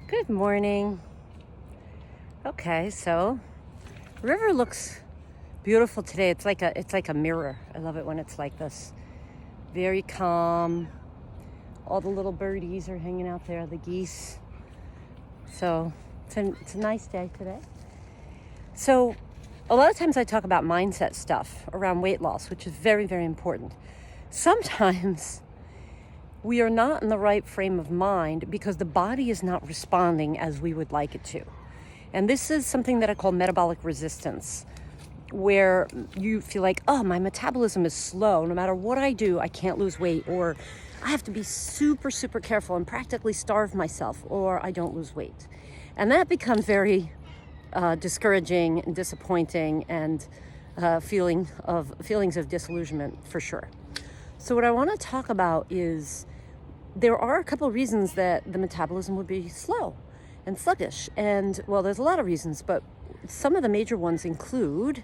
Good morning. Okay, so river looks beautiful today. It's like a mirror. I love it when it's like this. Very calm. All the little birdies are hanging out there, the geese. So it's a nice day today. So a lot of times I talk about mindset stuff around weight loss, which is very, very important. Sometimes we are not in the right frame of mind because the body is not responding as we would like it to. And this is something that I call metabolic resistance, where you feel like, oh, my metabolism is slow. No matter what I do, I can't lose weight, or I have to be super, super careful and practically starve myself, or I don't lose weight. And that becomes very discouraging and disappointing, and feelings of disillusionment for sure. So what I want to talk about is there are a couple of reasons that the metabolism would be slow and sluggish. And well, there's a lot of reasons, but some of the major ones include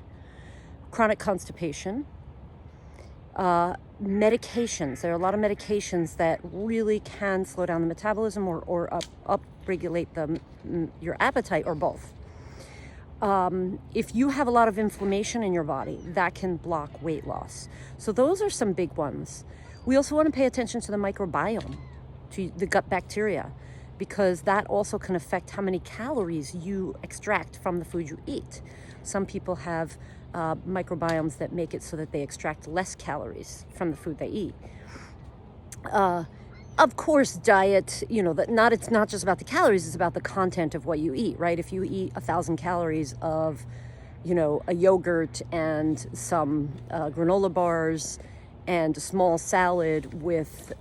chronic constipation, medications. There are a lot of medications that really can slow down the metabolism or up-regulate your appetite, or both. If you have a lot of inflammation in your body, that can block weight loss. So those are some big ones. We also want to pay attention to the microbiome, to the gut bacteria, because that also can affect how many calories you extract from the food you eat. Some people have microbiomes that make it so that they extract less calories from the food they eat. Of course, diet, it's not just about the calories, it's about the content of what you eat, right? If you eat 1,000 calories of, a yogurt and some granola bars and a small salad with,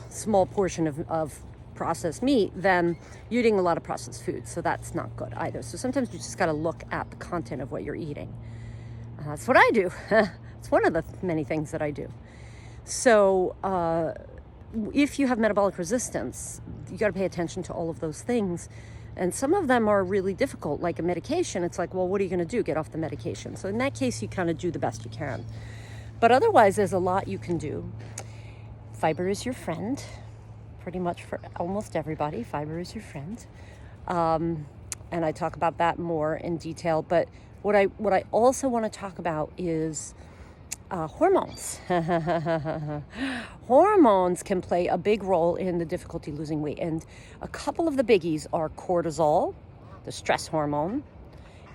small portion of processed meat, then you're eating a lot of processed food. So that's not good either. So sometimes you just got to look at the content of what you're eating. That's what I do. It's one of the many things that I do. So if you have metabolic resistance, you got to pay attention to all of those things. And some of them are really difficult, like a medication. It's like, well, what are you going to do? Get off the medication. So in that case, you kind of do the best you can. But otherwise, there's a lot you can do. Fiber is your friend, pretty much for almost everybody. Fiber is your friend. And I talk about that more in detail. But what I also want to talk about is hormones. Hormones can play a big role in the difficulty losing weight. And a couple of the biggies are cortisol, the stress hormone,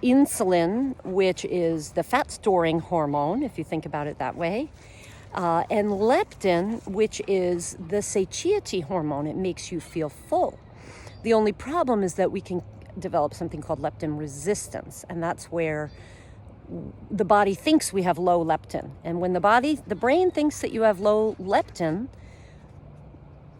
insulin, which is the fat storing hormone, if you think about it that way, and leptin, which is the satiety hormone. It makes you feel full. The only problem is that we can develop something called leptin resistance, and that's where the body thinks we have low leptin. And when the brain thinks that you have low leptin,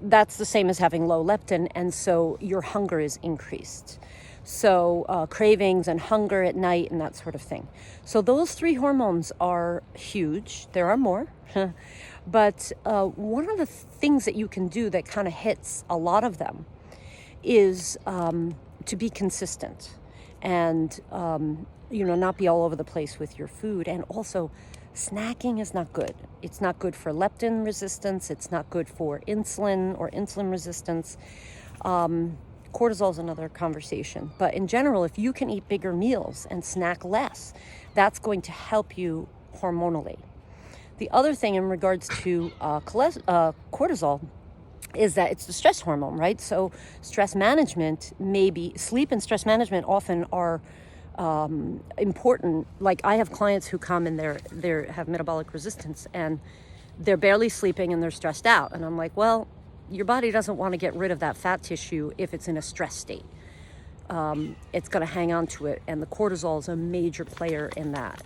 that's the same as having low leptin, and so your hunger is increased. So cravings and hunger at night and that sort of thing. So those three hormones are huge. There are more. But one of the things that you can do that kind of hits a lot of them is to be consistent and not be all over the place with your food. And also, snacking is not good. It's not good for leptin resistance. It's not good for insulin or insulin resistance. Cortisol is another conversation. But in general, if you can eat bigger meals and snack less, that's going to help you hormonally. The other thing in regards to cortisol is that it's the stress hormone, right? So stress management, sleep and stress management often are important. Like I have clients who come and they have metabolic resistance and they're barely sleeping and they're stressed out. And I'm like, well, your body doesn't want to get rid of that fat tissue if it's in a stress state. It's going to hang on to it, and the cortisol is a major player in that.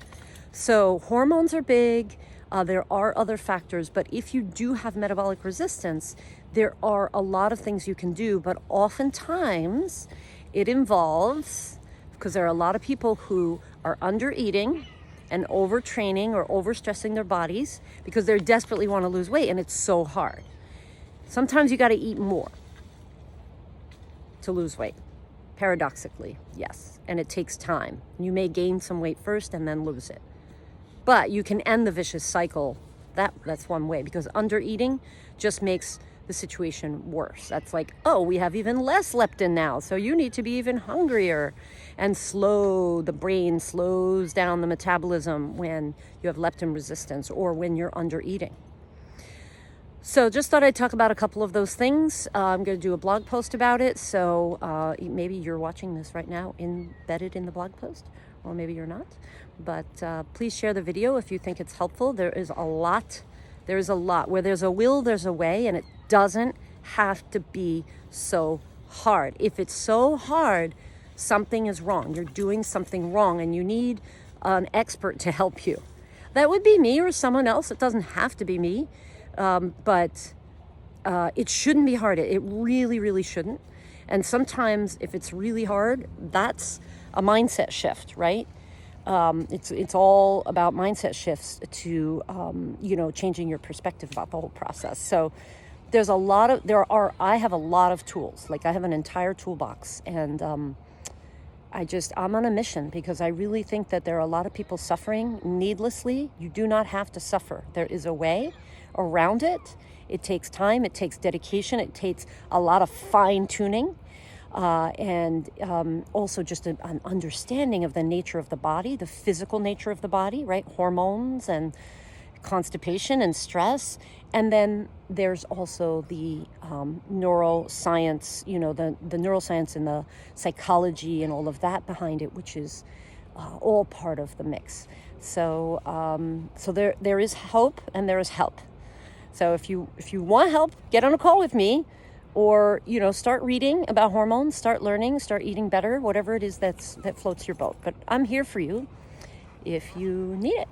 So hormones are big. There are other factors, but if you do have metabolic resistance, there are a lot of things you can do, but oftentimes it involves, because there are a lot of people who are under eating and overtraining or overstressing their bodies because they desperately want to lose weight, and it's so hard. Sometimes you got to eat more to lose weight. Paradoxically, yes. And it takes time. You may gain some weight first and then lose it. But you can end the vicious cycle. That's one way, because under eating just makes the situation worse. That's like, oh, we have even less leptin now, so you need to be even hungrier. And the brain slows down the metabolism when you have leptin resistance or when you're under eating. So just thought I'd talk about a couple of those things. I'm going to do a blog post about it. So maybe you're watching this right now embedded in the blog post, or maybe you're not. But please share the video if you think it's helpful. There is a lot. Where there's a will, there's a way, and it doesn't have to be so hard. If it's so hard, something is wrong. You're doing something wrong, and you need an expert to help you. That would be me or someone else. It doesn't have to be me. But it shouldn't be hard. It really, really shouldn't. And sometimes if it's really hard, that's a mindset shift, right? It's all about mindset shifts to, changing your perspective about the whole process. So I have a lot of tools. Like I have an entire toolbox, and I'm on a mission because I really think that there are a lot of people suffering needlessly. You do not have to suffer. There is a way around it. It takes time, it takes dedication, it takes a lot of fine tuning, and also just an understanding of the nature of the body, the physical nature of the body, right? Hormones and constipation and stress. And then there's also the neuroscience, the neuroscience and the psychology and all of that behind it, which is all part of the mix. So there is hope and there is help. So if you want help, get on a call with me, or start reading about hormones, start learning, start eating better, whatever it is that floats your boat. But I'm here for you if you need it.